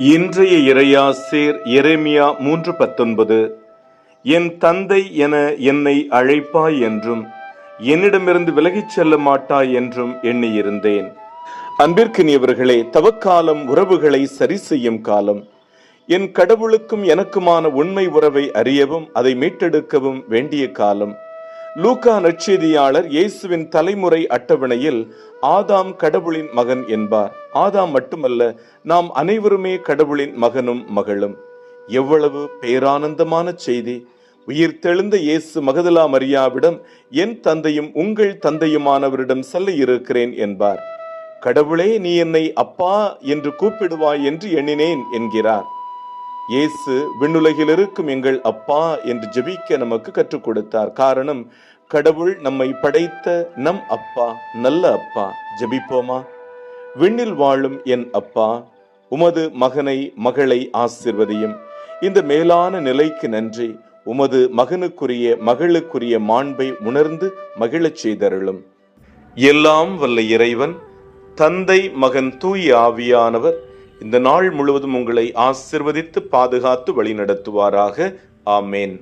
இன்றைய இறையாசிர் எரேமியா 3:19. என் தந்தை என என்னை அழைப்பாய் என்றும் என்னிடமிருந்து விலகிச் செல்ல மாட்டாய் என்றும் எண்ணியிருந்தேன். அன்பிற்கினியவர்களே, தவக்காலம் உறவுகளை சரி செய்யும் காலம். என் கடவுளுக்கும் எனக்குமான உண்மை உறவை அறியவும் அதை மீட்டெடுக்கவும் வேண்டிய காலம். லூக்கா நற்செய்தியாளர் இயேசுவின் தலைமுறை அட்டவணையில் ஆதாம் கடவுளின் மகன் என்பார். ஆதாம் மட்டுமல்ல, நாம் அனைவருமே கடவுளின் மகனும் மகளும். எவ்வளவு பேரானந்தமான செய்தி! உயிர் தெழுந்த இயேசு மகதலா மரியாவிடம், என் தந்தையும் உங்கள் தந்தையுமானவரிடம் செல்ல இருக்கிறேன் என்பார். கடவுளே, நீ என்னை அப்பா என்று கூப்பிடுவாய் என்று எண்ணினேன் என்கிறார். இயேசு விண்ணுலகில் இருக்கும் எங்கள் அப்பா என்று ஜெபிக்க நமக்கு கற்றுக் கொடுத்தார். காரணம், கடவுள் நம்மை படைத்த நம் அப்பா, நல்ல அப்பா. ஜெபிப்போமா? விண்ணில் வாழும் என் அப்பா, உமது மகனை மகளை ஆசீர்வதியும். இந்த மேலான நிலைக்கு நன்றி. உமது மகனுக்குரிய மகளுக்குரிய மாண்பை உணர்ந்து மகிழச் செய்தருளும். எல்லாம் வல்ல இறைவன், தந்தை, மகன், தூய ஆவியானவர் இந்த நாள் முழுவதும் உங்களை ஆசீர்வதித்து பாதுகாத்து வழி நடத்துவாராக. ஆமேன்.